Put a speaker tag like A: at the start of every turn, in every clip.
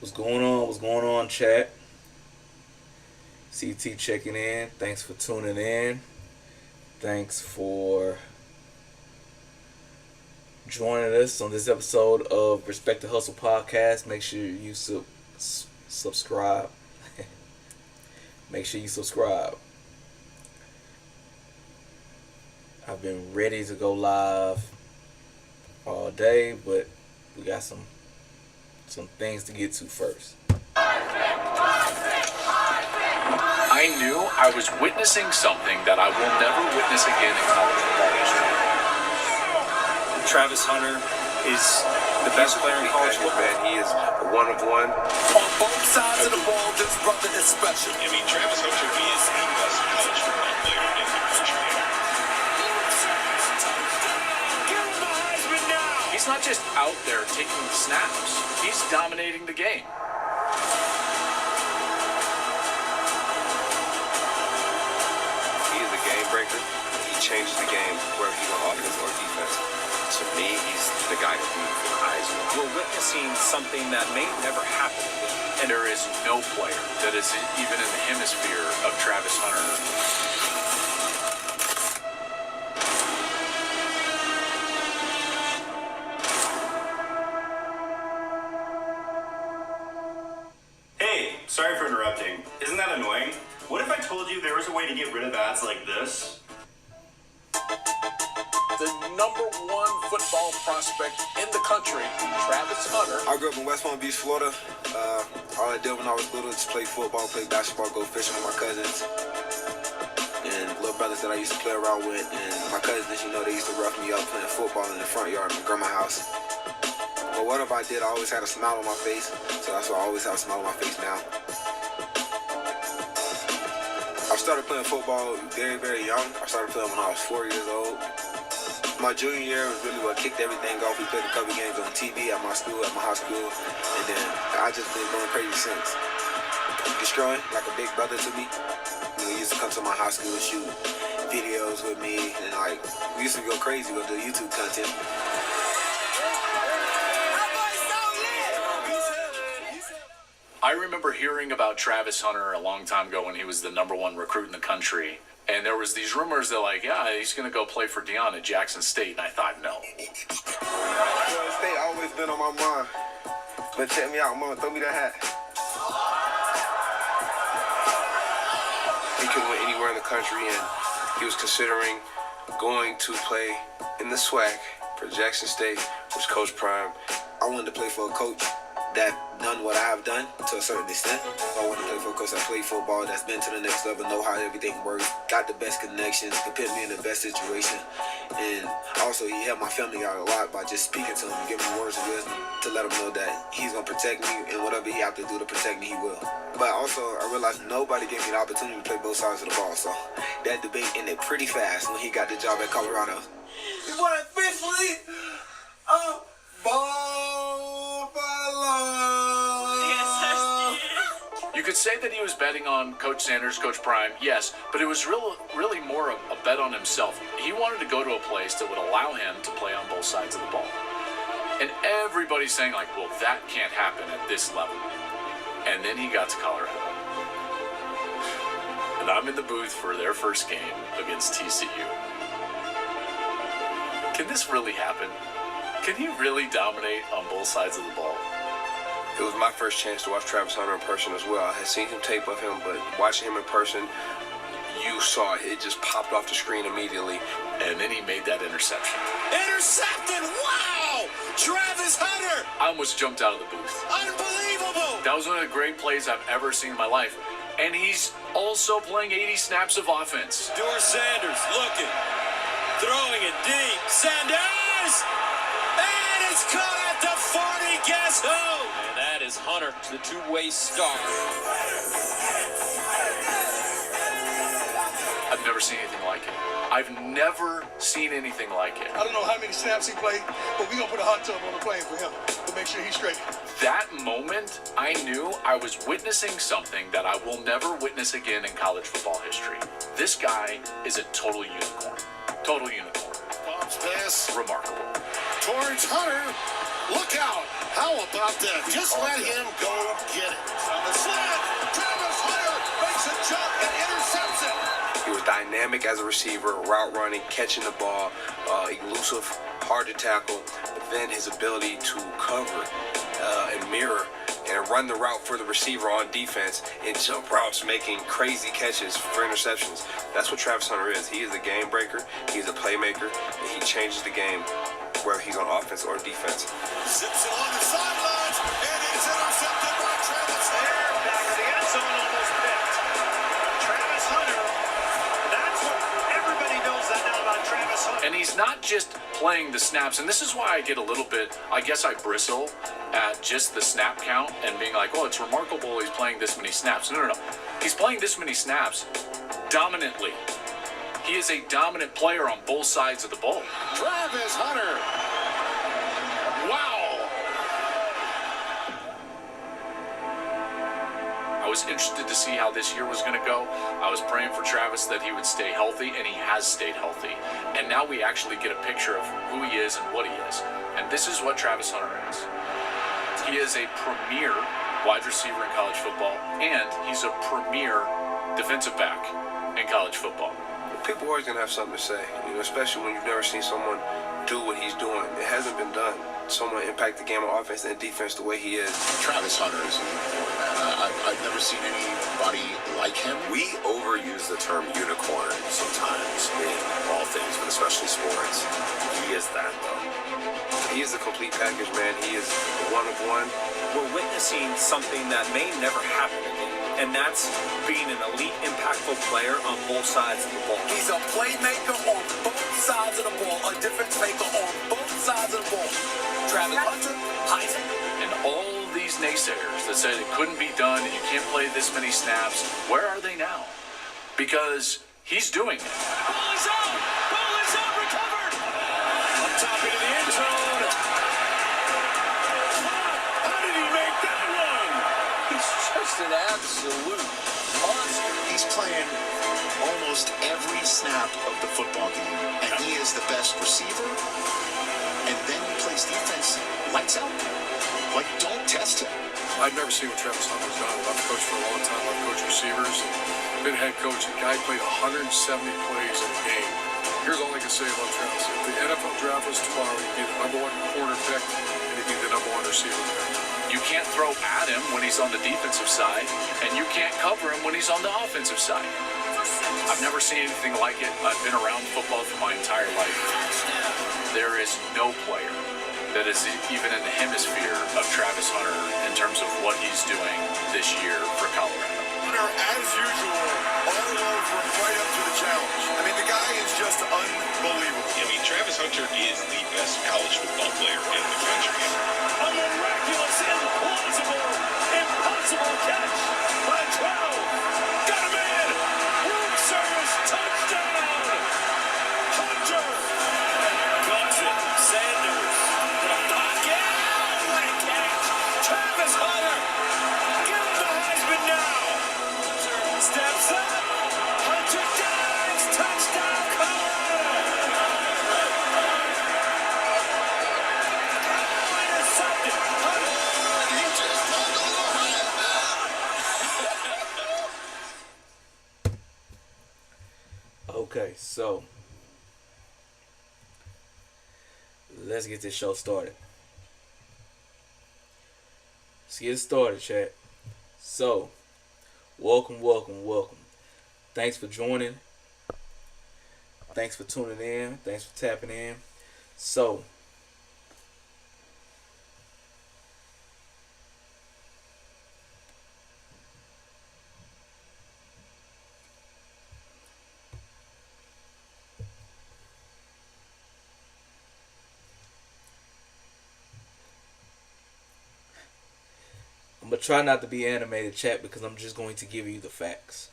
A: What's going on? What's going on, chat? CT checking in. Thanks for tuning in. Thanks for joining us on this episode of Respect the Hustle podcast. Make sure you subscribe. Make sure you subscribe. I've been ready to go live all day, but we got some things to get to first.
B: I knew I was witnessing something that I will never witness again in college football history.
C: Travis Hunter is the best player in college football.
D: Man, he is a one of one.
E: On both sides of the ball, this brother is special.
F: I mean, Travis Hunter is the best college football player in the country.
E: Give him the Heisman now.
B: He's not just out there taking snaps. He's dominating the game.
D: He is a game breaker. He changes the game whether he's on offense or defense. To me, he's the guy to beat for the Heisman.
C: We're witnessing something that may never happen again.
B: And there is no player that is even in the hemisphere of Travis Hunter.
G: Hey, sorry for interrupting. Isn't that annoying? What if I told you there was a way to get rid of ads like this?
E: The number one football prospect in the country, Travis Hunter.
H: I grew up in West Palm Beach, Florida. All I did when I was little was play football, play basketball, go fishing with my cousins and little brothers that I used to play around with. And my cousins, they used to rough me up playing football in the front yard of my grandma's house. But whatever I did, I always had a smile on my face. So that's why I always have a smile on my face now. I started playing football very, very young. I started playing when I was 4 years old. My junior year was really what kicked everything off. We played a couple games on TV at my school, at my high school, and then I just been going crazy since. Destroying like a big brother to me. He used to come to my high school and shoot videos with me, and we used to go crazy with the YouTube content.
B: I remember hearing about Travis Hunter a long time ago when he was the number one recruit in the country. And there was these rumors that he's going to go play for Deion at Jackson State. And I thought, no.
H: State always been on my mind. But check me out, Mom. Throw me that hat.
D: He could win anywhere in the country, and he was considering going to play in the SWAC for Jackson State, which Coach Prime.
H: I wanted to play for a coach that done what I have done to a certain extent. I want to play for a coach that played football, that's been to the next level, know how everything works, got the best connections, could put me in the best situation. And also he helped my family out a lot by just speaking to them, giving them words of wisdom to let them know that he's going to protect me, and whatever he have to do to protect me, he will. But also I realized nobody gave me the opportunity to play both sides of the ball, so that debate ended pretty fast when he got the job at Colorado.
E: He won officially a ball follow.
B: You could say that he was betting on Coach Sanders, Coach Prime, yes, but it was really more a bet on himself. He wanted to go to a place that would allow him to play on both sides of the ball. And everybody's saying, well, that can't happen at this level. And then he got to Colorado. And I'm in the booth for their first game against TCU. Can this really happen? Can he really dominate on both sides of the ball?
D: It was my first chance to watch Travis Hunter in person as well. I had seen some tape of him, but watching him in person, you saw it just popped off the screen immediately.
B: And then he made that interception.
E: Intercepted! Wow! Travis Hunter!
B: I almost jumped out of the booth.
E: Unbelievable!
B: That was one of the great plays I've ever seen in my life. And he's also playing 80 snaps of offense.
E: Dewar Sanders looking, throwing it deep. Sanders! And it's caught at the 40. Guess who? And that is Hunter, the two-way star.
B: I've never seen anything like it. I've never seen anything like it.
I: I don't know how many snaps he played, but we're going to put a hot tub on the plane for him to make sure he's straight.
B: That moment, I knew I was witnessing something that I will never witness again in college football history. This guy is a total unicorn. Total unicorn.
E: Bob's pass.
B: Remarkable.
E: Towards Hunter.
I: Look out. How about that? Just let him go get it. On the slant, Travis Hunter makes a jump and intercepts it.
D: He was dynamic as a receiver, route running, catching the ball, elusive, hard to tackle. But then his ability to cover and mirror and run the route for the receiver on defense and jump routes, making crazy catches for interceptions. That's what Travis Hunter is. He is a game breaker. He's a playmaker, and he changes the game whether he's on offense or defense.
I: Zips it on the sidelines, and it's intercepted by Travis Hunter.
C: Back of the end zone, almost picked. Travis Hunter. That's what everybody knows that now about Travis Hunter.
B: And he's not just playing the snaps, and this is why I get a little bit, I guess I bristle at just the snap count and being like, oh, it's remarkable he's playing this many snaps. No. He's playing this many snaps dominantly. He is a dominant player on both sides of the ball.
I: Travis Hunter.
B: Wow. I was interested to see how this year was going to go. I was praying for Travis that he would stay healthy, and he has stayed healthy. And now we actually get a picture of who he is and what he is. And this is what Travis Hunter is. He is a premier wide receiver in college football, and he's a premier defensive back in college football.
D: People are always going to have something to say, especially when you've never seen someone do what he's doing. It hasn't been done. Someone impact the game on offense and defense the way he is.
J: Travis Hunter is a unicorn, man. I've never seen anybody like him. We overuse the term unicorn sometimes in all things, but especially sports. He is that, though.
D: He is a complete package, man. He is one of one.
C: We're witnessing something that may never happen again, and that's being an elite, impactful player on both sides of the ball.
I: He's a playmaker on both sides of the ball, a difference maker on both sides of the ball. Travis Hunter, Heisman.
B: And all these naysayers that said it couldn't be done and you can't play this many snaps, where are they now? Because he's doing it.
E: Ball is out! Ball is out! Recovered! Up top into the end zone. How did he make that one?
J: He's just an absolute monster.
K: He's playing almost every snap of the football game, and he is the best receiver. And then he plays defense lights out. Like, don't test him.
I: I've never seen what Travis Hunter's done. I've coached for a long time. I've coached receivers. Been head coach. The guy played 170 plays in a game. Here's all I can say about Travis. If the NFL draft was tomorrow, he'd be the number one corner pick, and he'd be the number one receiver pick.
B: You can't throw at him when he's on the defensive side, and you can't cover him when he's on the offensive side. I've never seen anything like it. I've been around football for my entire life. There is no player that is even in the hemisphere of Travis Hunter in terms of what he's doing this year for Colorado.
I: Hunter, as usual, all over right up to the challenge. I mean, the guy is just unbelievable.
F: I mean, Travis Hunter is the best college football player in the country.
E: A miraculous, implausible, impossible catch by 12. Got him in! Room service touchdown! Hunter! Guns it. Sanders. Again! What a catch! Travis Hunter! Give him the Heisman now! Steps up! Hunter dives! Touchdown, Colorado! Intercepted! Hunter!
K: He just pulled the Heisman.
A: Okay, so let's get this show started. Let's get it started, chat. So, welcome. Thanks for joining. Thanks for tuning in. Thanks for tapping in. So, I'm going to try not to be animated, chat, because I'm just going to give you the facts.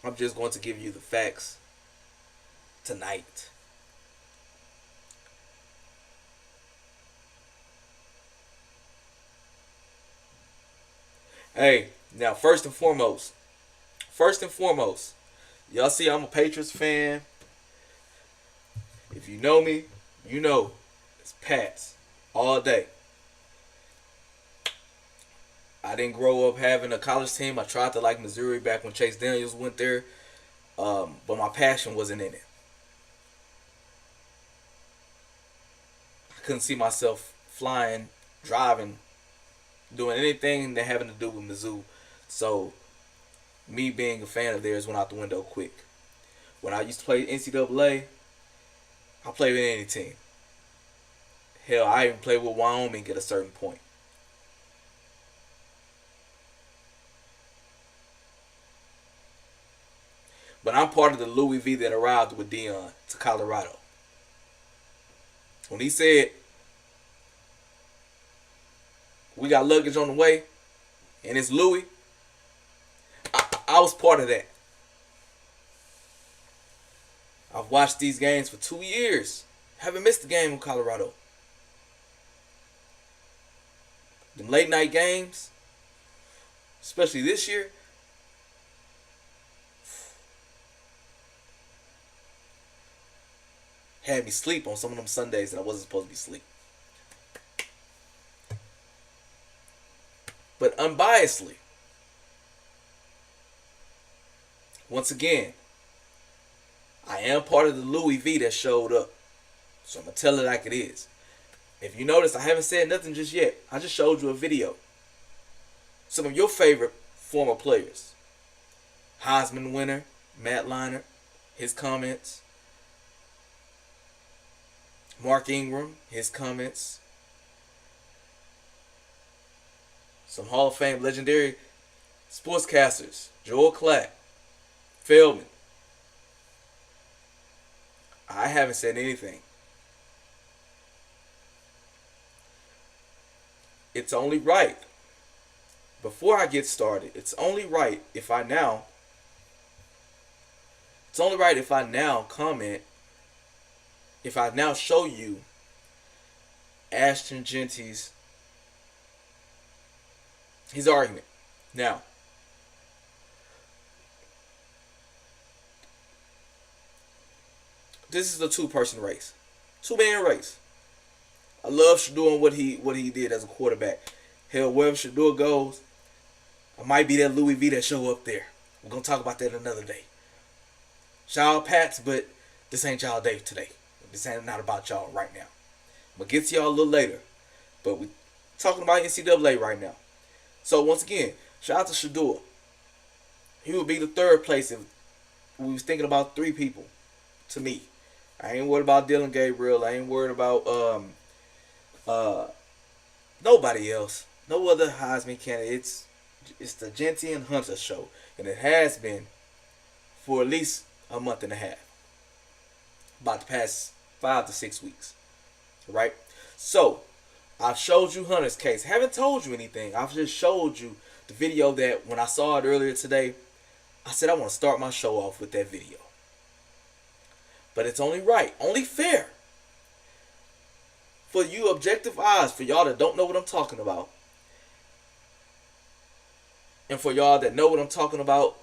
A: I'm just going to give you the facts tonight. Hey, now first and foremost, y'all see I'm a Patriots fan. If you know me, you know it's Pats all day. I didn't grow up having a college team. I tried to like Missouri back when Chase Daniels went there, but my passion wasn't in it. I couldn't see myself flying, driving, doing anything that having to do with Mizzou. So me being a fan of theirs went out the window quick. When I used to play NCAA, I played with any team. Hell, I even played with Wyoming at a certain point. But I'm part of the Louis V that arrived with Dion to Colorado. When he said, we got luggage on the way, and it's Louis, I was part of that. I've watched these games for 2 years. Haven't missed a game in Colorado. Them late night games, especially this year, had me sleep on some of them Sundays that I wasn't supposed to be asleep. But unbiasedly, once again, I am part of the Louis V that showed up. So I'm going to tell it like it is. If you notice, I haven't said nothing just yet. I just showed you a video. Some of your favorite former players. Heisman winner, Matt Leinart, his comments. Mark Ingram, his comments. Some Hall of Fame legendary sportscasters. Joel Klatt, Feldman. I haven't said anything. It's only right. Before I get started, it's only right if I now comment, if I now show you Ashton Jeanty's his argument. Now, this is a two-person race. Two-man race. I love Showdown what he did as a quarterback. Hell, wherever Showdown goes, I might be that Louis V that show up there. We're going to talk about that another day. Shout out Pats, but this ain't y'all day today. This ain't not about y'all right now. I'm going to get to y'all a little later. But we're talking about NCAA right now. So once again, shout out to Showdown. He would be the third place if we was thinking about three people to me. I ain't worried about Dylan Gabriel. I ain't worried about nobody else. No other Heisman candidates. It's the Jeanty and Hunter show. And it has been for at least a month and a half. About the past 5 to 6 weeks. Right? So, I've showed you Hunter's case. Haven't told you anything. I've just showed you the video that when I saw it earlier today, I said I want to start my show off with that video. But it's only right, only fair for you objective eyes, for y'all that don't know what I'm talking about. And for y'all that know what I'm talking about,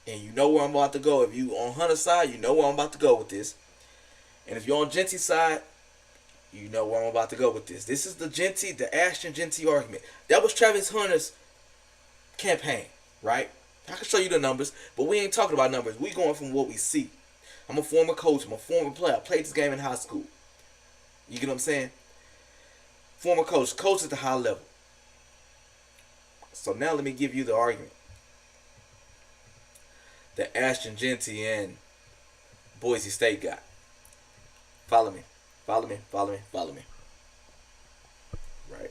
A: and you know where I'm about to go. If you on Hunter's side, you know where I'm about to go with this. And if you're on Jeanty's side, you know where I'm about to go with this. This is the Ashton Jeanty argument. That was Travis Hunter's campaign, right? I can show you the numbers, but we ain't talking about numbers. We going from what we see. I'm a former coach. I'm a former player. I played this game in high school. You get what I'm saying? Former coach. Coach at the high level. So now let me give you the argument that Ashton Jeanty and Boise State got. Follow me. Follow me. Follow me. Follow me. Right.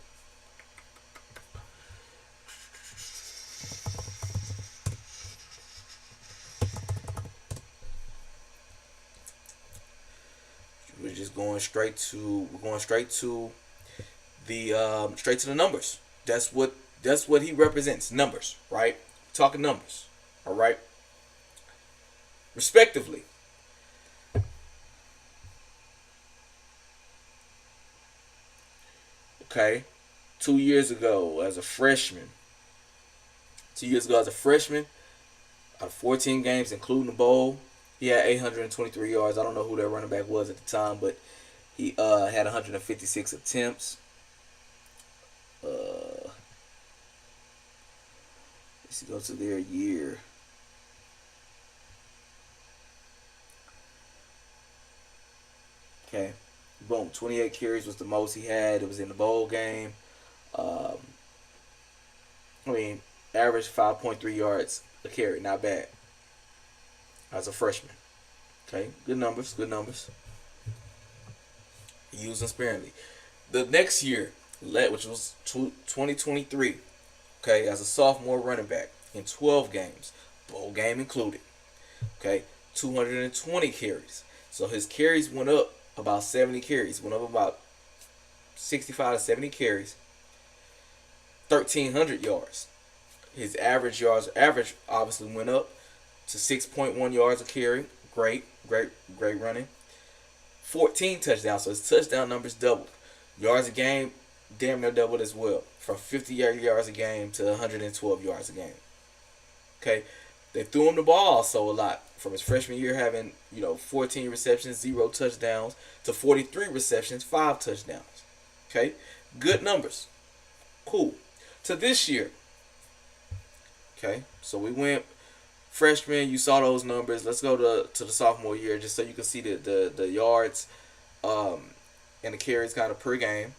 A: We're just going straight to the numbers. That's what he represents. Numbers, right? Talking numbers. All right. Respectively. Okay. 2 years ago as a freshman. 2 years ago as a freshman, out of 14 games, including the bowl, he had 823 yards. I don't know who that running back was at the time, but He had 156 attempts. Let's go to their year. Okay, boom. 28 carries was the most he had. It was in the bowl game. Average 5.3 yards a carry. Not bad. As a freshman. Okay, good numbers. Good numbers. He used them sparingly. The next year, which was 2023, okay, as a sophomore running back in 12 games, bowl game included, okay, 220 carries. So his carries went up about 70 carries, went up about 65 to 70 carries, 1,300 yards. His average obviously went up to 6.1 yards a carry. Great running. 14 touchdowns, so his touchdown numbers doubled. Yards a game, damn near doubled as well, from 50 yards a game to 112 yards a game. Okay, they threw him the ball also a lot, from his freshman year having 14 receptions, 0 touchdowns, to 43 receptions, 5 touchdowns. Okay, good numbers. Cool. To this year. Okay, so we went freshman. You saw those numbers. Let's go to the sophomore year just so you can see the yards and the carries kind of per game.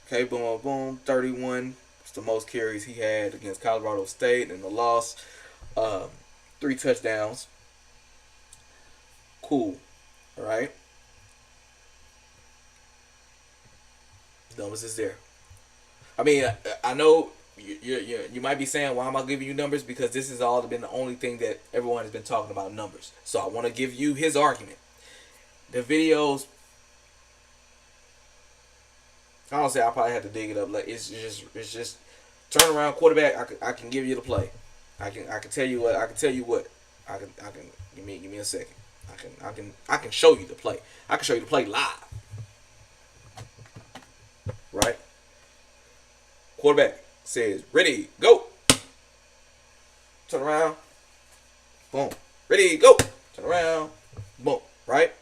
A: Okay, boom, boom, 31. It's the most carries he had against Colorado State in the loss. 3 touchdowns. Cool. All right. Numbers is there. I mean, I know you might be saying, why am I giving you numbers? Because this has all been the only thing that everyone has been talking about, numbers. So I want to give you his argument. The videos, honestly, I probably have to dig it up. Like it's just turnaround quarterback. I can give you the play. I can tell you what. I can give me a second. I can show you the play. I can show you the play live. Right? Quarterback says, ready, go. Turn around. Boom. Ready, go. Turn around. Boom. Right?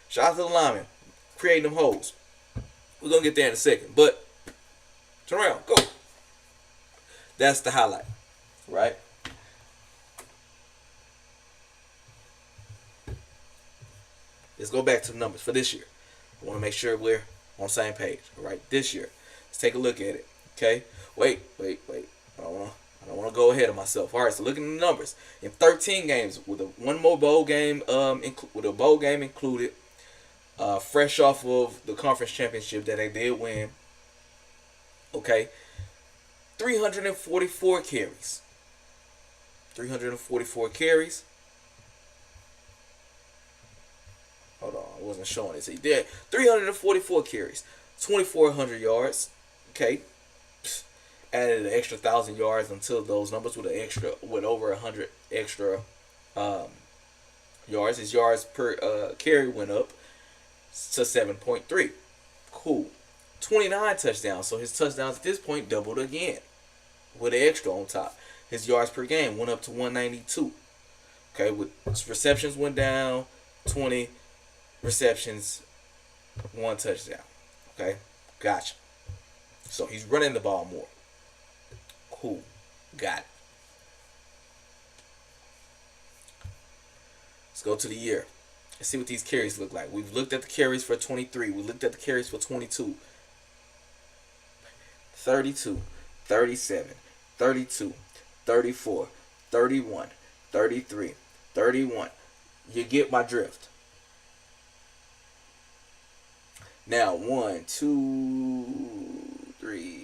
A: Shout out to the lineman. Creating them holes. We're going to get there in a second. But, turn around. Go. That's the highlight. Right? Let's go back to the numbers for this year. I want to make sure we're on the same page. All right? This year. Let's take a look at it. Okay? Wait. I don't want to go ahead of myself. All right, so look at the numbers. In 13 games, with one more bowl game, with a bowl game included, fresh off of the conference championship that they did win. Okay, 344 carries. 344 carries. Hold on, I wasn't showing it. So he did 344 carries, 2,400 yards. Okay. Added an extra 1,000 yards until those numbers with over 100 extra yards. His yards per carry went up to 7.3. Cool. 29 touchdowns. So his touchdowns at this point doubled again with an extra on top. His yards per game went up to 192. Okay, with receptions went down, 20 receptions, 1 touchdown. Okay, gotcha. So he's running the ball more. Cool. Got it. Let's go to the year. Let's see what these carries look like. We've looked at the carries for 23. We looked at the carries for 22. 32, 37, 32, 34, 31, 33, 31. You get my drift. Now, 1, 2, 3,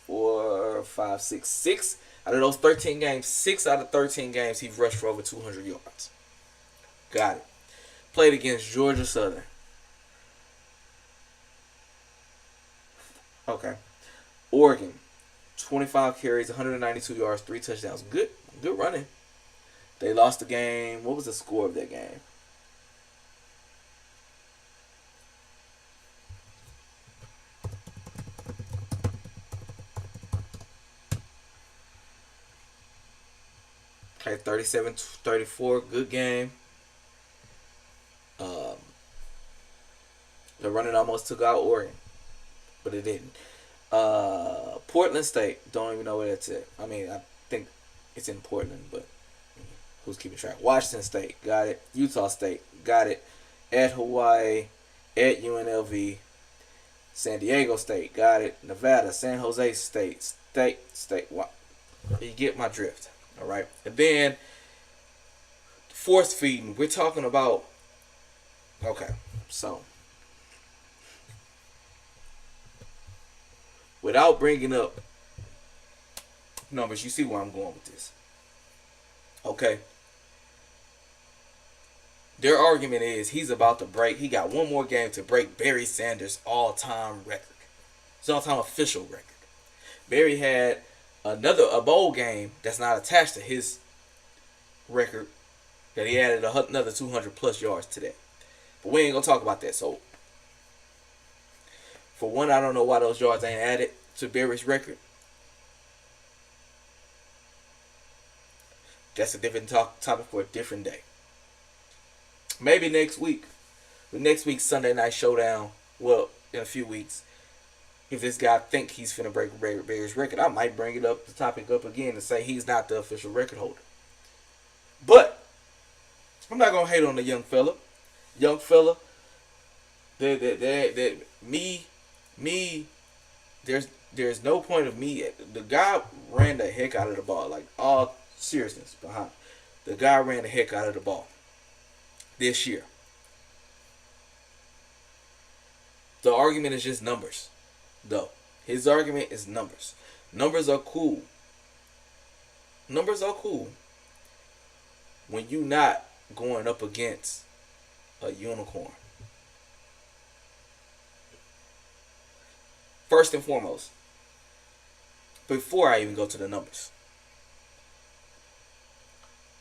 A: 4, 5, 6. 6 out of those 13 games, 6 out of 13 games, he rushed for over 200 yards. Got it. Played against Georgia Southern. Okay. Oregon, 25 carries, 192 yards, 3 touchdowns. Good running. They lost the game. What was the score of that game? Okay, 37-34, good game. The running almost took out Oregon, but it didn't. Portland State, don't even know where that's at. I mean, I think it's in Portland, but who's keeping track? Washington State, got it. Utah State, got it. At Hawaii, at UNLV. San Diego State, got it. Nevada, San Jose State, State. You get my drift, all right? And then force feeding, we're talking about, okay, so without bringing up numbers, you see where I'm going with this. Okay. Their argument is he's about to break, he got one more game to break Barry Sanders' all-time record. His all-time official record. Barry had a bowl game that's not attached to his record that he added another 200 plus yards to that. But we ain't gonna talk about that. So, for one, I don't know why those yards ain't added to Barry's record. That's a different topic for a different day. Maybe next week. But next week's Sunday Night Showdown, well, in a few weeks, if this guy think he's finna break Barry's record, I might bring the topic up again and say he's not the official record holder. But I'm not gonna hate on the young fella. There's no point of me. The guy ran the heck out of the ball. Like, all seriousness behind. The guy ran the heck out of the ball this year. The argument is just numbers, though. His argument is numbers. Numbers are cool. Numbers are cool when you not going up against a unicorn. First and foremost, before I even go to the numbers,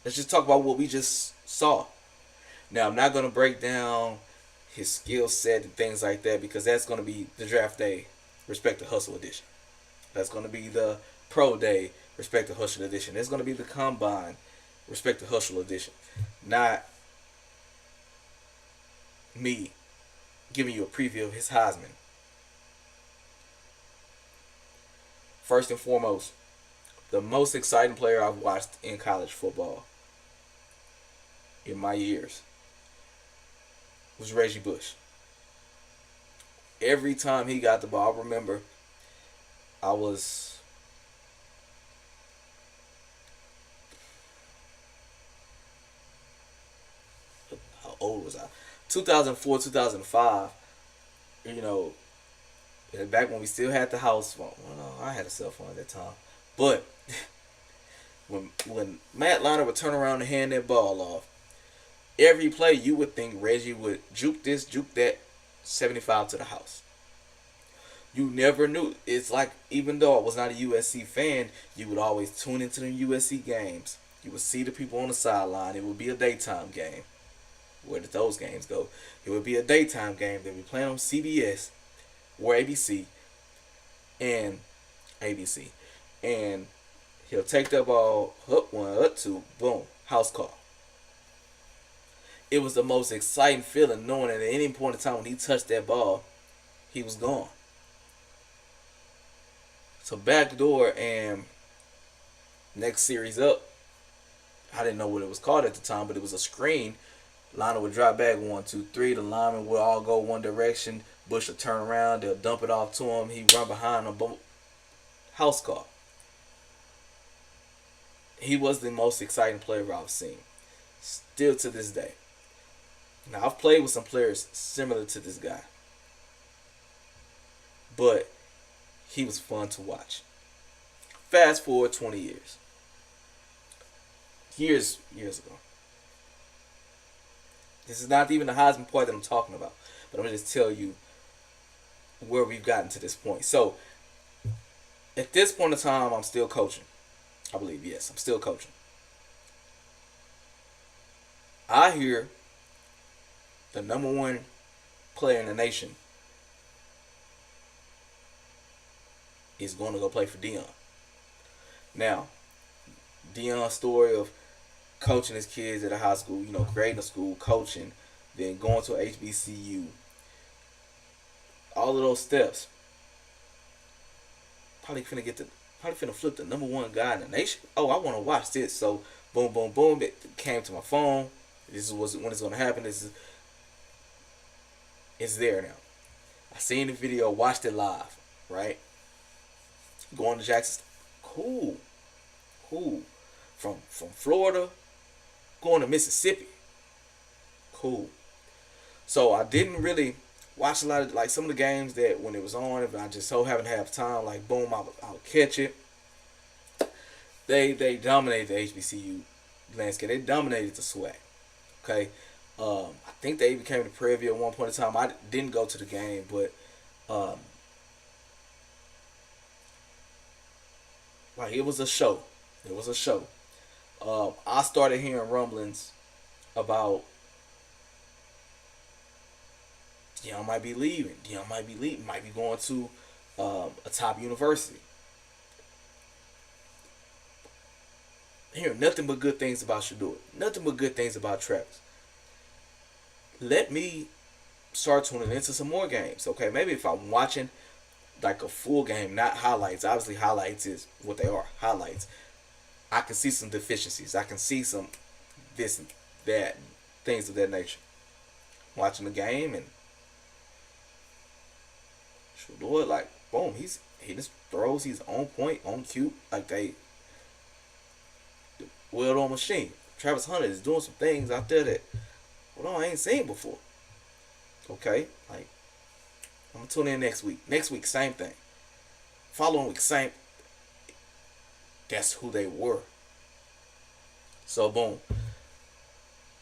A: let's just talk about what we just saw. Now, I'm not going to break down his skill set and things like that, because that's going to be the draft day, Respect the Hustle edition. That's going to be the pro day, Respect the Hustle edition. That's going to be the combine, Respect the Hustle edition. Not me giving you a preview of his Heisman. First and foremost, the most exciting player I've watched in college football in my years was Reggie Bush. Every time he got the ball, I remember I was how old was I? 2004, 2005. You know, back when we still had the house phone. Well, no, I had a cell phone at that time. But when Matt Leinart would turn around and hand that ball off, every play you would think Reggie would juke this, juke that, 75 to the house. You never knew. It's like, even though I was not a USC fan, you would always tune into the USC games. You would see the people on the sideline. It would be a daytime game. Where did those games go? It would be a daytime game. They would be playing on CBS or ABC. And he'll take that ball, hook one, hook two, boom, house call. It was the most exciting feeling knowing that at any point in time when he touched that ball, he was gone. So backdoor and next series up, I didn't know what it was called at the time, but it was a screen. Liner would drop back 1, 2, 3. The lineman would all go one direction. Bush would turn around. They'll dump it off to him. He'd run behind them. House call. He was the most exciting player I've seen. Still to this day. Now, I've played with some players similar to this guy. But he was fun to watch. Fast forward 20 years. Years ago. This is not even the Heisman part that I'm talking about. But I'm going to just tell you where we've gotten to this point. So, at this point in time, I'm still coaching. I believe, yes, I'm still coaching. I hear the number one player in the nation is going to go play for Deion. Now, Deion's story of coaching his kids at a high school, creating a school, coaching, then going to HBCU, all of those steps. Probably finna flip the number one guy in the nation. Oh, I want to watch this. So boom, boom, boom. It came to my phone. This is when it's gonna happen. It's there now. I seen the video, watched it live. Right. Going to Jackson. Cool. From Florida, going to Mississippi. Cool. So I didn't really watch a lot of, like, some of the games that when it was on, if I just so happen to have time, like, boom, I'll catch it. They dominated the HBCU landscape. They dominated the SWAC. Okay. I think they even came to Prairie View at one point in time. I didn't go to the game, but like, it was a show. I started hearing rumblings about Deion might be leaving. Might be going to a top university. Hearing nothing but good things about Shador. Nothing but good things about Travis. Let me start tuning into some more games. Okay, maybe if I'm watching like a full game, not highlights. Obviously, highlights is what they are. Highlights. I can see some deficiencies. I can see some this and that, things of that nature. Watching the game and Shador, like, boom, he's hitting his throws. He's on point, on cue, like they well-oiled machine. Travis Hunter is doing some things out there that, I ain't seen before. Okay, like, I'm gonna tune in next week. Next week, same thing. Following week, same. That's who they were. So boom.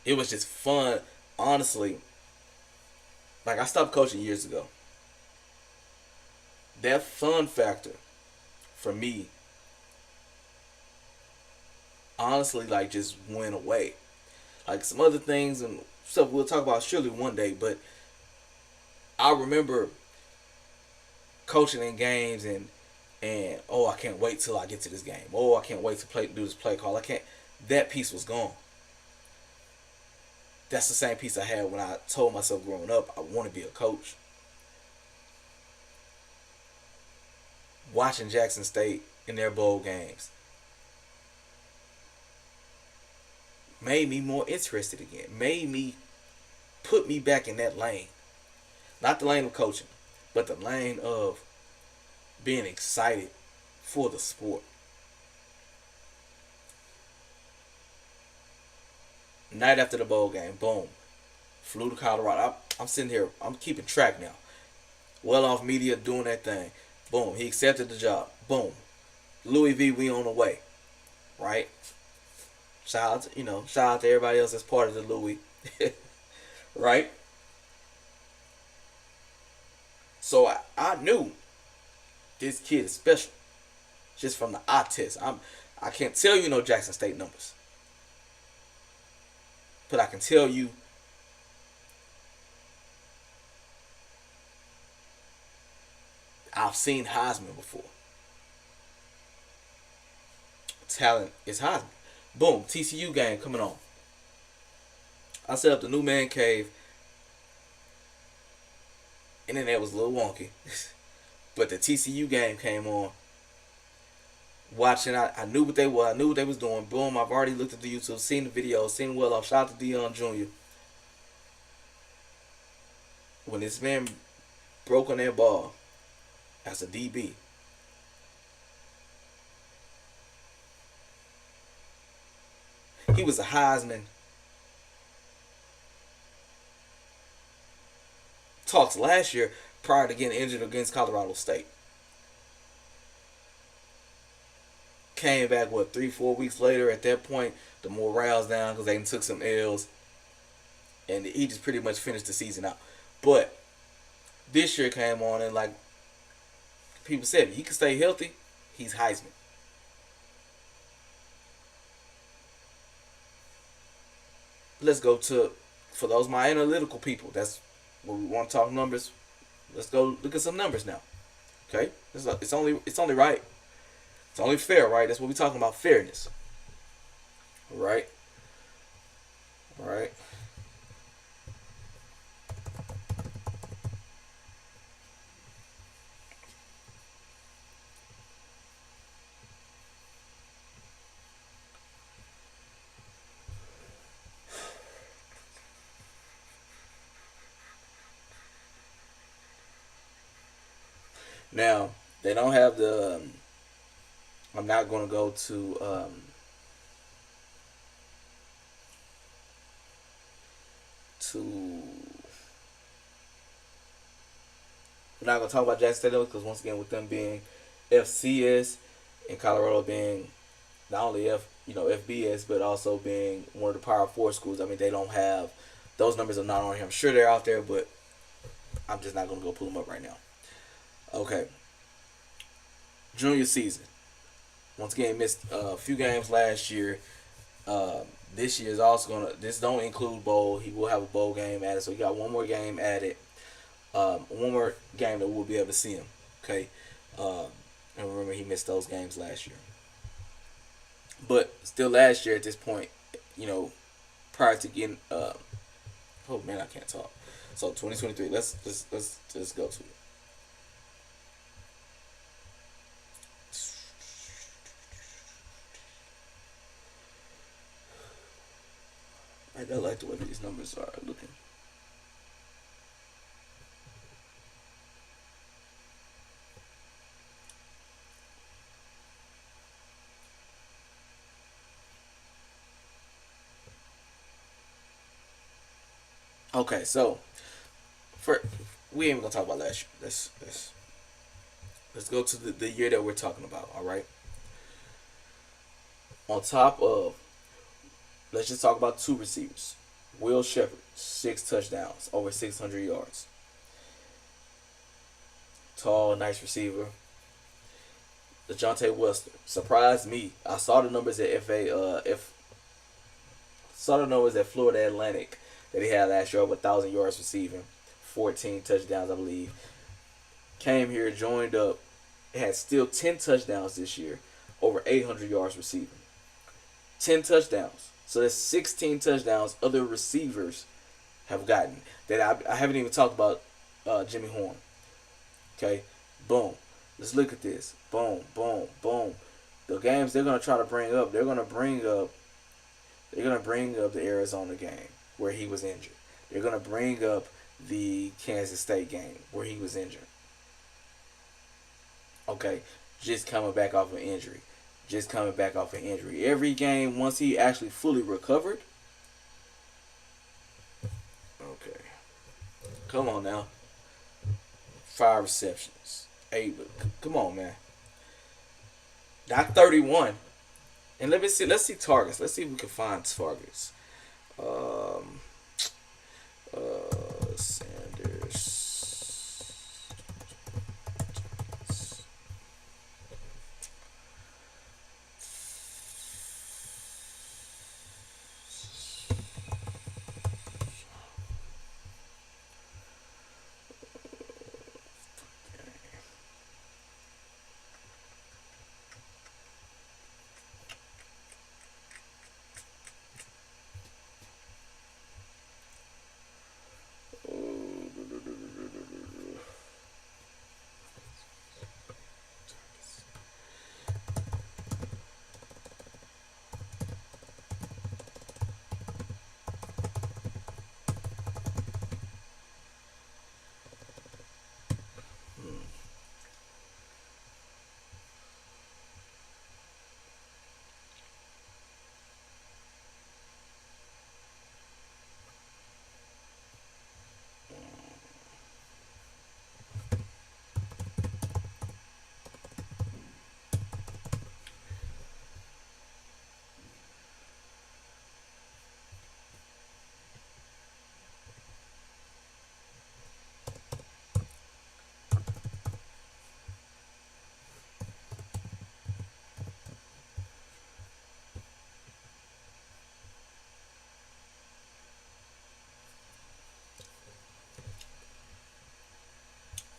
A: It was just fun. Honestly, like, I stopped coaching years ago. That fun factor for me, honestly, like, just went away. Like, some other things and stuff we'll talk about surely one day, but I remember coaching in games and I can't wait till I get to this game. I can't wait to do this play call. That piece was gone. That's the same piece I had when I told myself growing up I want to be a coach. Watching Jackson State in their bowl games made me more interested again. Put me back in that lane. Not the lane of coaching, but the lane of being excited for the sport. Night after the bowl game, boom, flew to Colorado. I'm sitting here, I'm keeping track now. Well off media doing that thing. Boom, he accepted the job. Boom, Louis V, we on the way, right? Shout out to everybody else that's part of the Louis, right? So I knew this kid is special, just from the eye test. I can't tell you no Jackson State numbers, but I can tell you I've seen Heisman before. Talent is Heisman. Boom, TCU game coming on. I set up the new man cave. Internet was a little wonky. But the TCU game came on. Watching, I knew what they were. I knew what they was doing. Boom, I've already looked at the YouTube, seen the video, seen well off. Shout out to Deion Jr. When this man broke on that ball as a DB, he was a Heisman. Talks last year prior to getting injured against Colorado State. Came back, 3-4 weeks later. At that point, the morale's down because they took some L's. And he just pretty much finished the season out. But this year came on and, like people said, he can stay healthy, he's Heisman. Let's go to, for those my analytical people, that's what we want to talk numbers. Let's go look at some numbers now. Okay? It's only right. It's only fair, right? That's what we're talking about, fairness. Alright? Alright. Now they don't have the. I'm not going to go to. We're not going to talk about Jackson State because once again, with them being FCS and Colorado being not only FBS, but also being one of the Power 4 schools. I mean, they don't have those numbers are not on here. I'm sure they're out there, but I'm just not going to go pull them up right now. Okay. Junior season. Once again, missed a few games last year. This year is also gonna. This don't include bowl. He will have a bowl game added, so he got one more game added. One more game that we'll be able to see him. Okay, and remember he missed those games last year. But still, last year at this point, prior to getting. Oh man, I can't talk. So 2023. Let's go to it. I don't like the way these numbers are looking. Okay, so we ain't even gonna talk about last year. Let's go to the year that we're talking about. All right. On top of, let's just talk about two receivers. Will Shepherd, 6 touchdowns, over 600 yards. Tall, nice receiver. Jeanty surprised me. I saw the numbers at Florida Atlantic that he had last year, over 1,000 yards receiving, 14 touchdowns, I believe. Came here, joined up, had still 10 touchdowns this year, over 800 yards receiving. 10 touchdowns. So that's 16 touchdowns other receivers have gotten. That I haven't even talked about Jimmy Horn. Okay, boom. Let's look at this. Boom, boom, boom. The games they're gonna try to bring up. They're gonna bring up the Arizona game where he was injured. They're gonna bring up the Kansas State game where he was injured. Okay, just coming back off an injury. Every game, once he actually fully recovered. Okay. Come on now. 5 receptions. 8. Come on, man. Not 31. And let's see targets. Let's see if we can find targets. Sanders.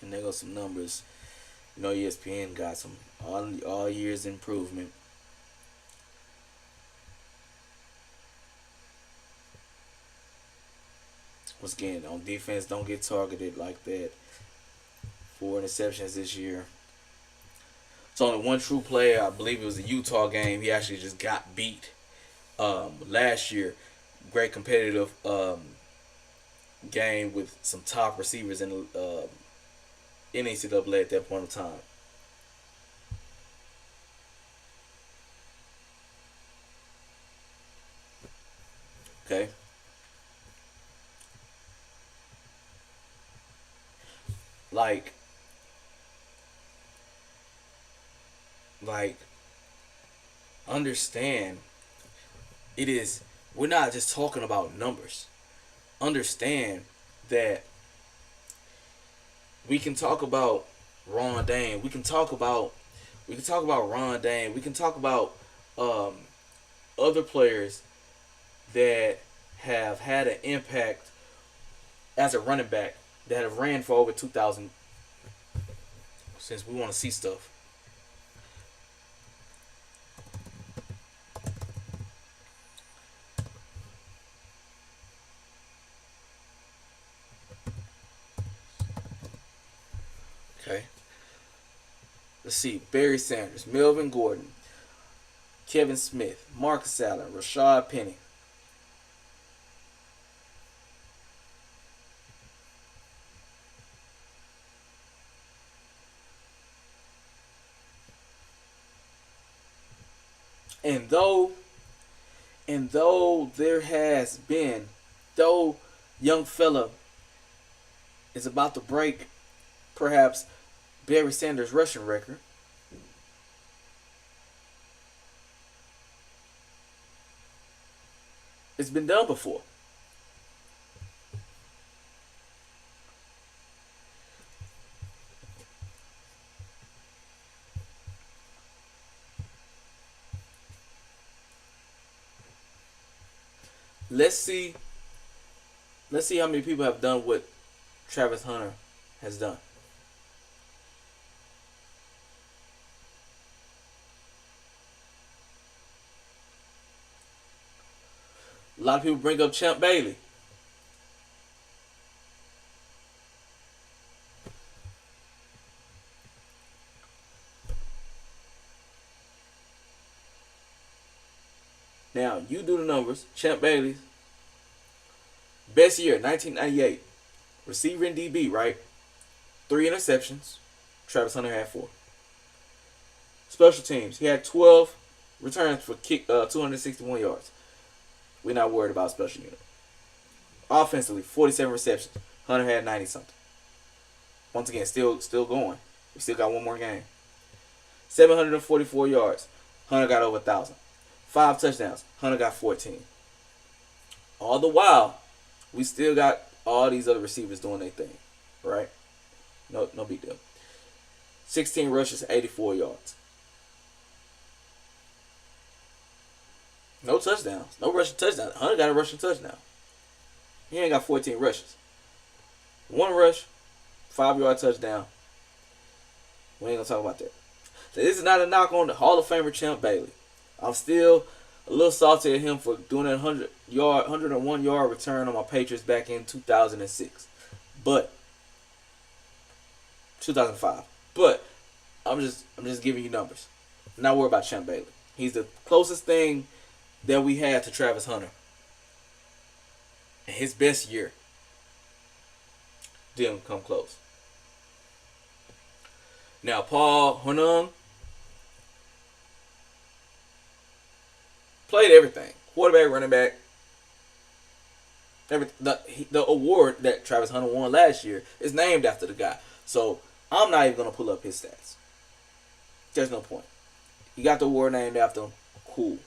A: And there go some numbers. ESPN got some all years improvement. Once again, on defense, don't get targeted like that. 4 interceptions this year. It's only one true player. I believe it was the Utah game. He actually just got beat last year. Great competitive game with some top receivers in NCAA at that point in time. Okay. Like understand we're not just talking about numbers. Understand that we can talk about Ron Dane. We can talk about Ron Dane. We can talk about other players that have had an impact as a running back that have ran for over 2,000. Since we want to see stuff. Okay. Let's see. Barry Sanders, Melvin Gordon, Kevin Smith, Marcus Allen, Rashad Penny. And though there has been, though young fella is about to break perhaps Barry Sanders' rushing record, it's been done before. Let's see how many people have done what Travis Hunter has done. A lot of people bring up Champ Bailey. Now, you do the numbers. Champ Bailey's best year, 1998. Receiver and DB, right? 3 interceptions. Travis Hunter had 4. Special teams. He had 12 returns for 261 yards. We're not worried about special unit. Offensively, 47 receptions. Hunter had 90-something. Once again, still going. We still got one more game. 744 yards. Hunter got over 1,000. 5 touchdowns. Hunter got 14. All the while, we still got all these other receivers doing their thing. Right? No big deal. 16 rushes, 84 yards. No touchdowns. No rushing touchdowns. Hunter got a rushing touchdown. He ain't got 14 rushes. 1 rush, 5-yard touchdown. We ain't going to talk about that. So this is not a knock on the Hall of Famer Champ Bailey. I'm still a little salty at him for doing that 101-yard return on my Patriots back in 2006. But 2005. But I'm just giving you numbers. I'm not worried about Champ Bailey. He's the closest thing that we had to Travis Hunter. And his best year didn't come close. Now, Paul Honung played everything. Quarterback, running back. The award that Travis Hunter won last year is named after the guy. So, I'm not even going to pull up his stats. There's no point. You got the award named after him. Cool.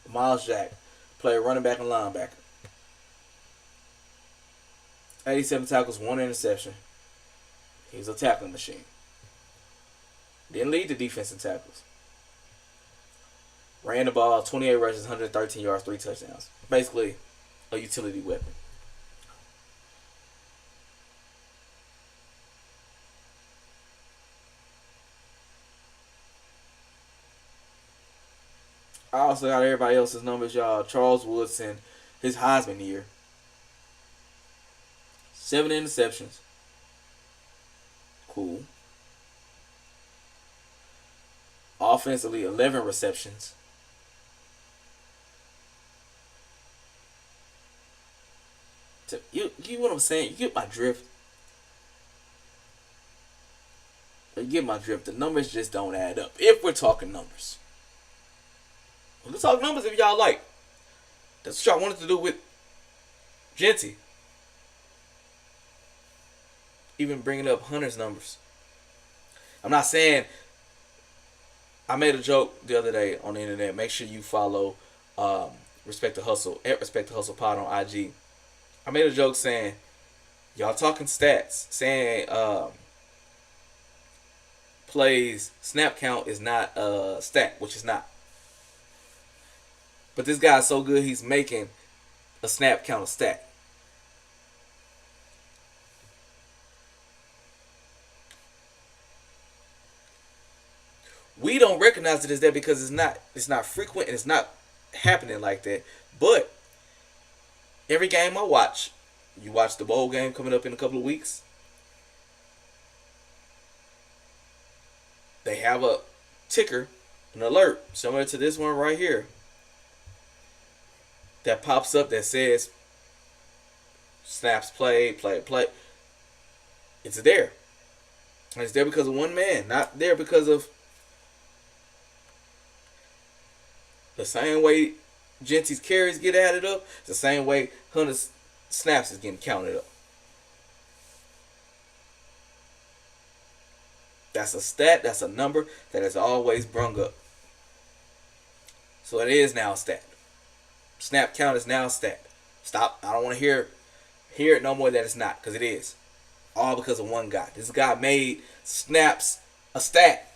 A: Miles Jack played running back and linebacker. 87 tackles, 1 interception. He was a tackling machine. Didn't lead the defense in tackles. Ran the ball, 28 rushes, 113 yards, 3 touchdowns. Basically, a utility weapon. I also got everybody else's numbers, y'all. Charles Woodson, his Heisman year. 7 interceptions. Cool. Offensively, 11 receptions. get what I'm saying? You get my drift. You get my drift. The numbers just don't add up. If we're talking numbers. We can talk numbers if y'all like. That's what y'all wanted to do with Jeanty. Even bringing up Hunter's numbers. I'm not saying... I made a joke the other day on the internet. Make sure you follow Respect the Hustle at Respect the Hustle Pod on IG. I made a joke saying, y'all talking stats, saying plays snap count is not a stat, which is not. But this guy's so good, he's making a snap count a stat. We don't recognize it as that because it's not frequent and it's not happening like that. But every game I watch, you watch the bowl game coming up in a couple of weeks. They have a ticker, an alert, similar to this one right here, that pops up that says snaps played, play. It's there. And it's there because of one man, not there because of the same way Jeanty's carries get added up, it's the same way Hunter's snaps is getting counted up. That's a stat, that's a number that is always brung up. So it is now a stat. Snap count is now a stat. Stop. I don't want to hear it no more that it's not, because it is. All because of one guy. This guy made snaps a stat.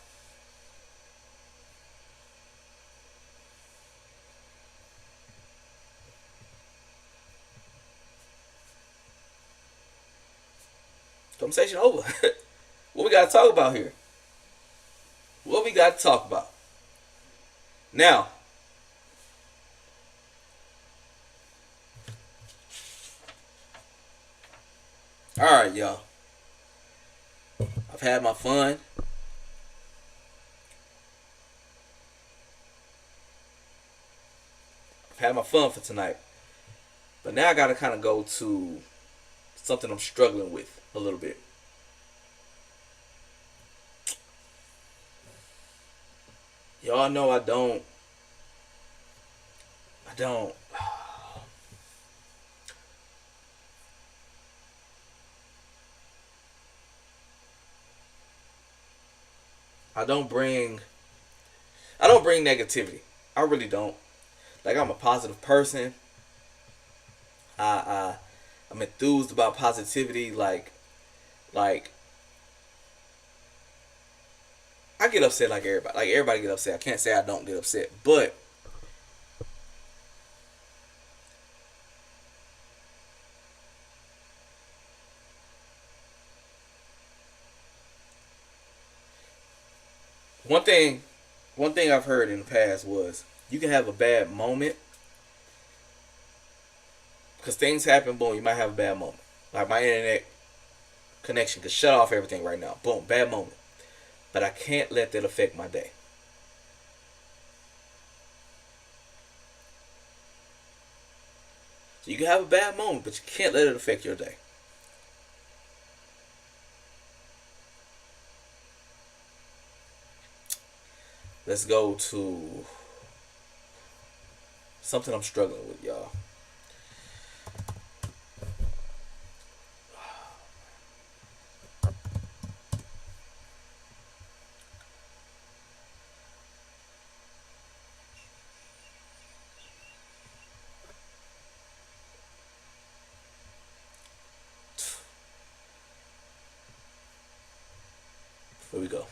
A: Conversation over. What we got to talk about here? What we got to talk about? Now, all right, y'all. I've had my fun. I've had my fun for tonight. But now I got to kind of go to something I'm struggling with a little bit. Y'all know I don't bring negativity. I really don't. Like, I'm a positive person. I'm enthused about positivity. Like I get upset like everybody. Like, everybody get upset. I can't say I don't get upset. But one thing I've heard in the past was you can have a bad moment because things happen. Boom, you might have a bad moment. Like, my internet connection could shut off everything right now. Boom, bad moment. But I can't let that affect my day. So you can have a bad moment, but you can't let it affect your day. Let's go to something I'm struggling with, y'all. Here we go.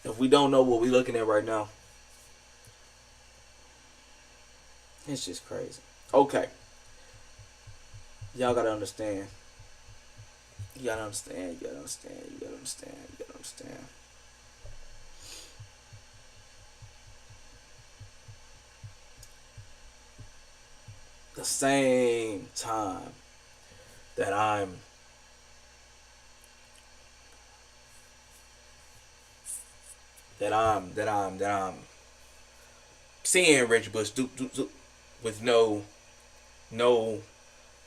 A: If we don't know what we're looking at right now, it's just crazy. Okay. Y'all gotta understand. You gotta understand. You gotta understand. You gotta understand. You gotta understand. The same time that I'm that I'm seeing Reggie Bush do with no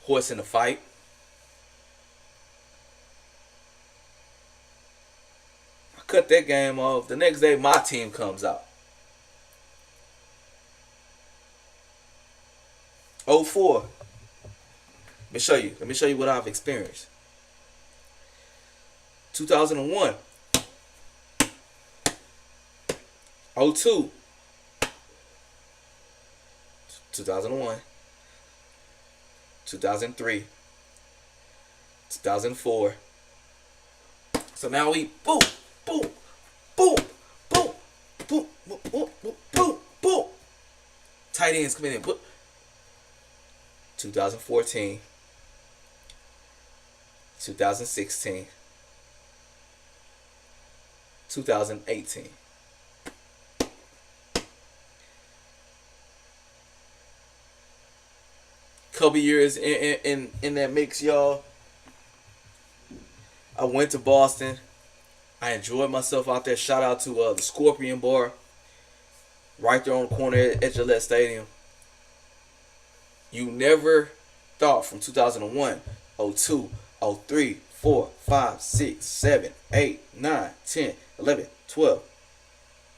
A: horse in the fight. I cut that game off. The next day, my team comes out. 04. Let me show you what I've experienced. 2001. 02. 2001. 2003. 2004. So now we boom, boom, boom, boom, boom, boom, boom, boom, boom, boom. Tight ends come in. 2014. 2016. 2018. Couple years in that mix, y'all. I went to Boston. I enjoyed myself out there. Shout out to the Scorpion Bar, right there on the corner at Gillette Stadium. You never thought from 2001, 02, 03, 4, 5, 6, 7, 8, 9, 10, 11, 12,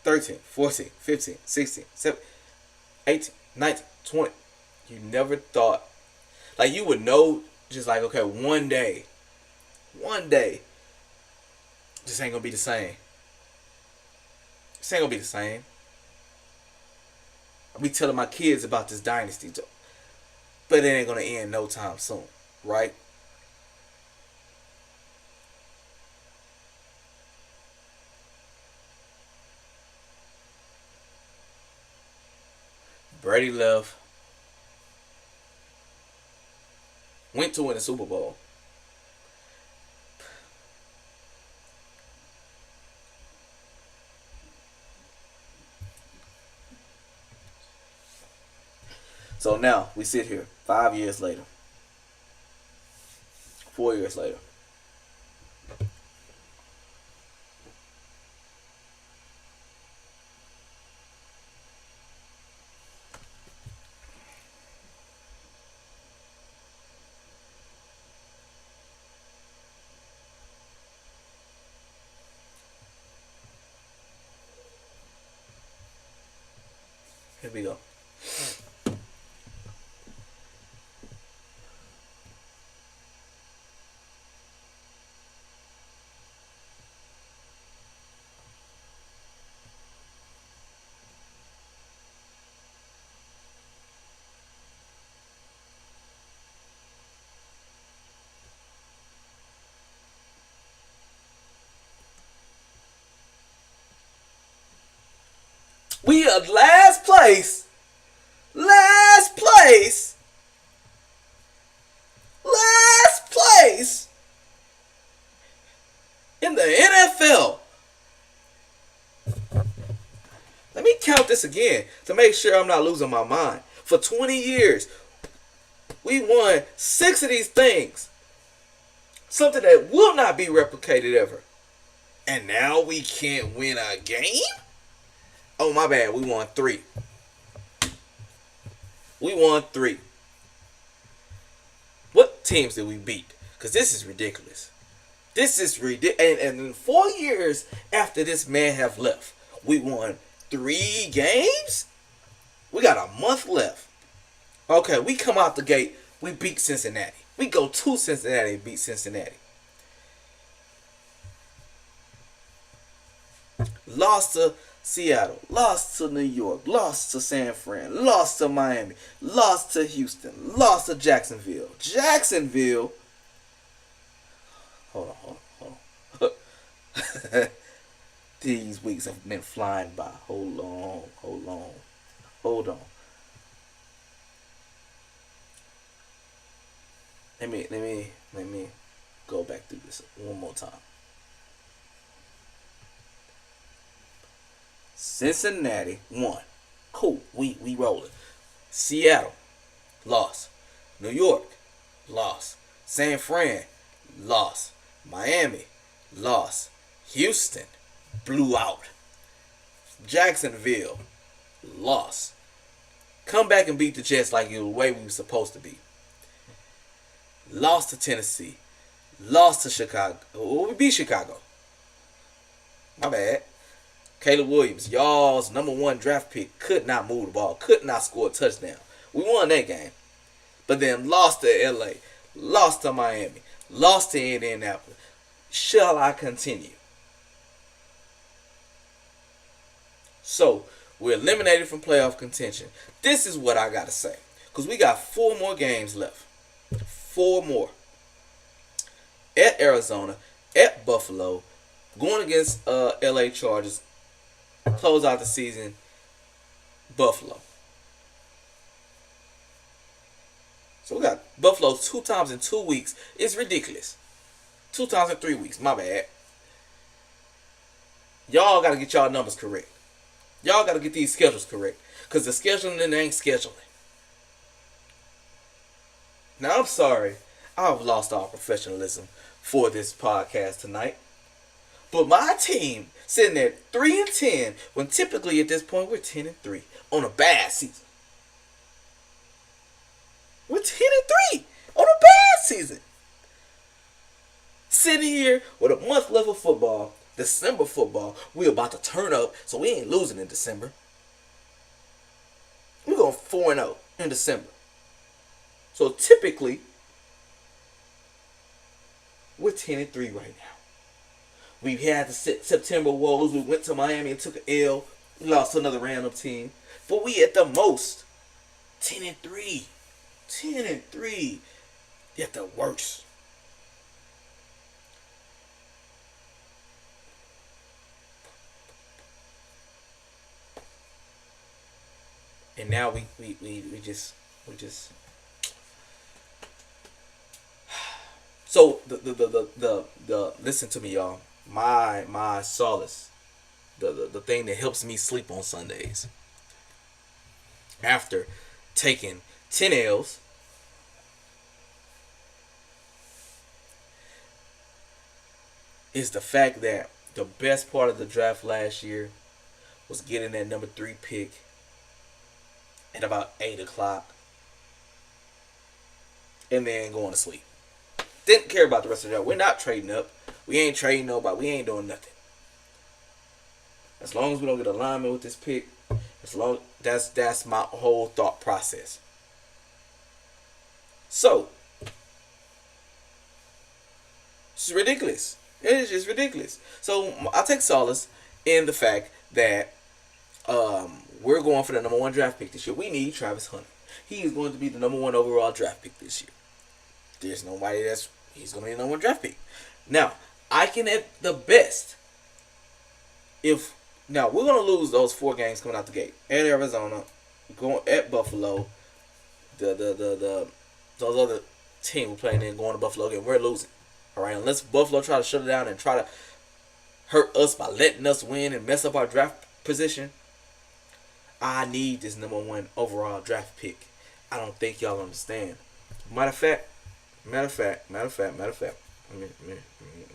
A: 13, 14, 15, 16, 17, 18, 19, 20. You never thought, like, you would know, just like, okay, one day, this ain't gonna be the same. This ain't gonna be the same. I'll be telling my kids about this dynasty, but it ain't gonna end no time soon, right? Brady left. Went to win the Super Bowl. So now we sit here 5 years later. 4 years later. Here we go. We are last place. Last place. Last place in the NFL. Let me count this again to make sure I'm not losing my mind. For 20 years, we won 6 of these things. Something that will not be replicated ever. And now we can't win a game? Oh, my bad. We won 3. We won 3. What teams did we beat? Because this is ridiculous. This is ridiculous. And in 4 years after this man have left, we won 3 games? We got a month left. Okay, we come out the gate. We beat Cincinnati. We go to Cincinnati and beat Cincinnati. Lost to Seattle, lost to New York, lost to San Fran, lost to Miami, lost to Houston, lost to Jacksonville. Jacksonville. Hold on. These weeks have been flying by. Hold on. Let me go back through this one more time. Cincinnati won. Cool. We rolling. Seattle lost. New York lost. San Fran lost. Miami lost. Houston blew out. Jacksonville lost. Come back and beat the Jets like the way we were supposed to be. Lost to Tennessee. Lost to Chicago. We beat Chicago. My bad. Caleb Williams, y'all's number 1 draft pick, could not move the ball, could not score a touchdown. We won that game. But then lost to LA, lost to Miami, lost to Indianapolis. Shall I continue? So, we're eliminated from playoff contention. This is what I got to say. Because we got 4 more games left. 4 more. At Arizona, at Buffalo, going against LA Chargers, close out the season, Buffalo. So we got Buffalo 2 times in 2 weeks. It's ridiculous. 2 times in 3 weeks. My bad. Y'all got to get y'all numbers correct. Y'all got to get these schedules correct. Because the scheduling ain't scheduling. Now, I'm sorry. I've lost all professionalism for this podcast tonight. But my team sitting at 3-10 when typically at this point we're 10-3 on a bad season. We're 10-3 on a bad season. Sitting here with a month left of football, December football, we're about to turn up, so we ain't losing in December. We're going 4-0 in December. So typically, we're 10-3 right now. We've had the September woes. We went to Miami and took an L. We lost to another random team. But we at the most 10-3. 10-3. At the worst. And now we just so the listen to me, y'all. My solace, the thing that helps me sleep on Sundays after taking 10 L's, is the fact that the best part of the draft last year was getting that number 3 pick at about 8 o'clock and then going to sleep. Didn't care about the rest of the draft. We're not trading up. We ain't trading nobody. We ain't doing nothing. As long as we don't get alignment with this pick, that's my whole thought process. So, it's ridiculous. It is just ridiculous. So I take solace in the fact that we're going for the number 1 draft pick this year. We need Travis Hunter. He is going to be the number 1 overall draft pick this year. There's nobody he's going to be the number 1 draft pick. Now, I can at the best, now we're going to lose those 4 games coming out the gate. At Arizona, going at Buffalo, those other team we're playing in going to Buffalo again, we're losing. All right, unless Buffalo try to shut it down and try to hurt us by letting us win and mess up our draft position, I need this number 1 overall draft pick. I don't think y'all understand. Matter of fact. Let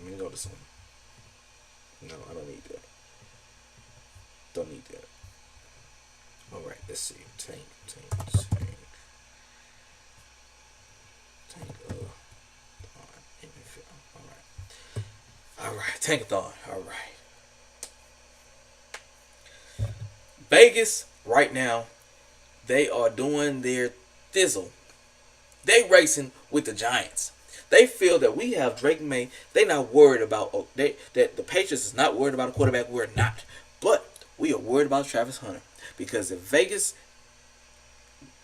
A: me go to some. No, I don't need that. Don't need that. All right, let's see. Tank. All right, Tankathon. All right. Vegas right now, they are doing their thizzle. They racing with the Giants. They feel that we have Drake May. They not worried about that the Patriots is not worried about a quarterback. We're not, but we are worried about Travis Hunter because if Vegas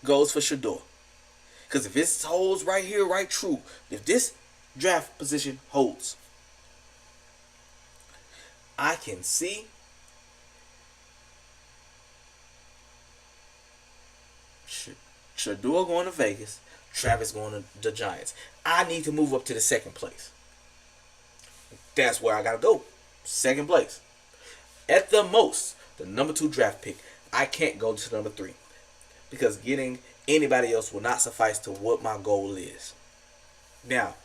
A: goes for Shador, because if it holds right here, right true, if this draft position holds, I can see Shador going to Vegas, Travis going to the Giants. I need to move up to the 2nd place. That's where I got to go. 2nd place. At the most, the number 2 draft pick. I can't go to number 3. Because getting anybody else will not suffice to what my goal is. Now,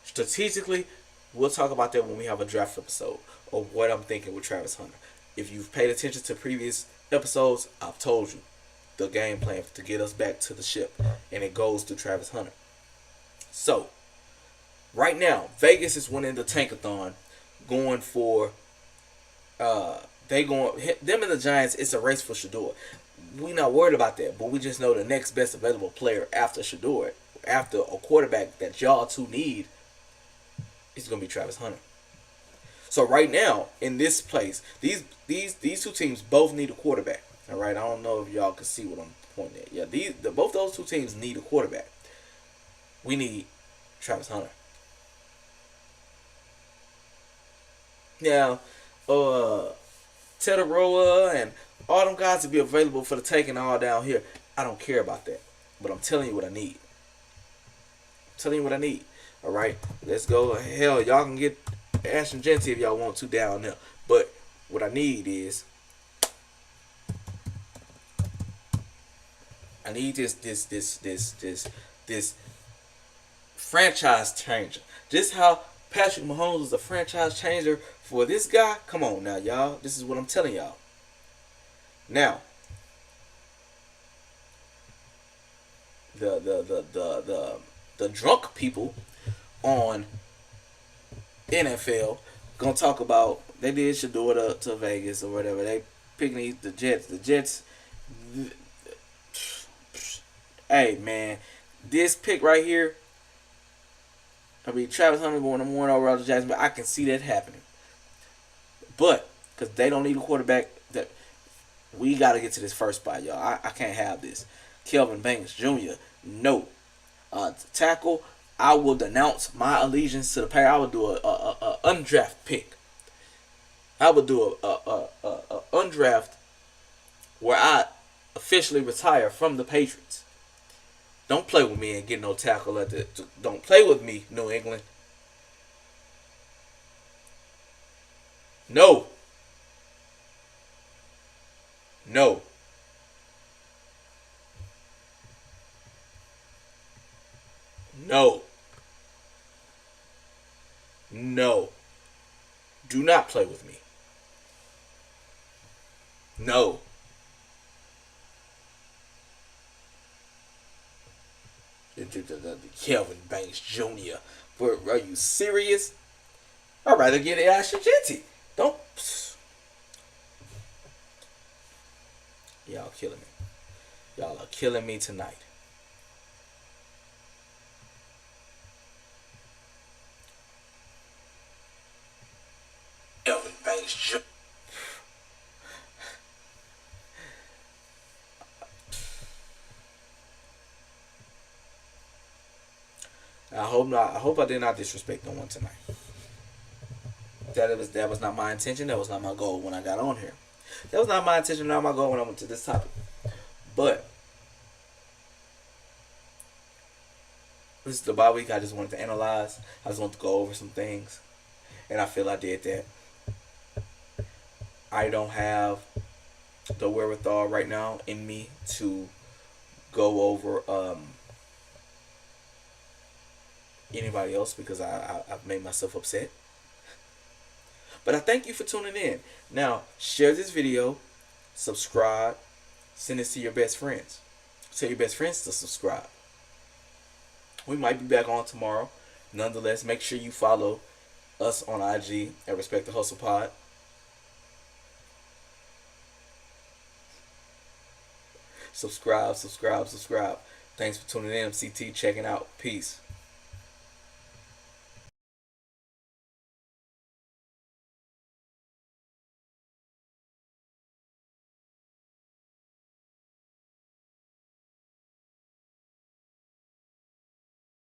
A: strategically, we'll talk about that when we have a draft episode of what I'm thinking with Travis Hunter. If you've paid attention to previous episodes, I've told you the game plan to get us back to the ship, and it goes through Travis Hunter. So, right now, Vegas is winning the tankathon, going for them and the Giants. It's a race for Shador. We're not worried about that, but we just know the next best available player after Shador, after a quarterback that y'all two need, is going to be Travis Hunter. So right now, in this place, these two teams both need a quarterback. All right, I don't know if y'all can see what I'm pointing at. Yeah, both those two teams need a quarterback. We need Travis Hunter. Now, Teteroa and all them guys to be available for the taking all down here. I don't care about that, but I'm telling you what I need. All right, let's go. Hell, y'all can get Ashton Jeanty if y'all want to down there. But what I need is, I need this franchise changer. Just how Patrick Mahomes was a franchise changer for this guy. Come on now, y'all. This is what I'm telling y'all. Now, the drunk people on NFL gonna talk about they did Shador to Vegas or whatever. They picking the Jets. The Jets. Hey man, this pick right here. I mean, Travis Hunter going number 1 overall to Jacksonville. I can see that happening, but because they don't need a quarterback, that we got to get to this first spot, y'all. I can't have this. Kelvin Banks Jr. No. Tackle. I will denounce my allegiance to the player. I will do a undraft pick. I will do a undraft where I officially retire from the Patriots. Don't play with me and get no tackle at the. Don't play with me, New England. No. No. No. No. Do not play with me. No. The Kelvin Banks Jr. Are you serious? I'd rather get Ashton Jeanty. Don't. Y'all killing me. Y'all are killing me tonight. Kelvin Banks Jr. I hope not. I hope I did not disrespect no one tonight. That was not my intention. That was not my goal when I got on here. That was not my intention. Not my goal when I went to this topic. But this is the bye week. I just wanted to analyze. I just wanted to go over some things, and I feel I did that. I don't have the wherewithal right now in me to go over anybody else because I've made myself upset. But I thank you for tuning in. Now, share this video, subscribe, send this to your best friends. Tell your best friends to subscribe. We might be back on tomorrow. Nonetheless, make sure you follow us on IG at Respect the Hustle Pod. Subscribe. Thanks for tuning in. I'm CT checking out. Peace.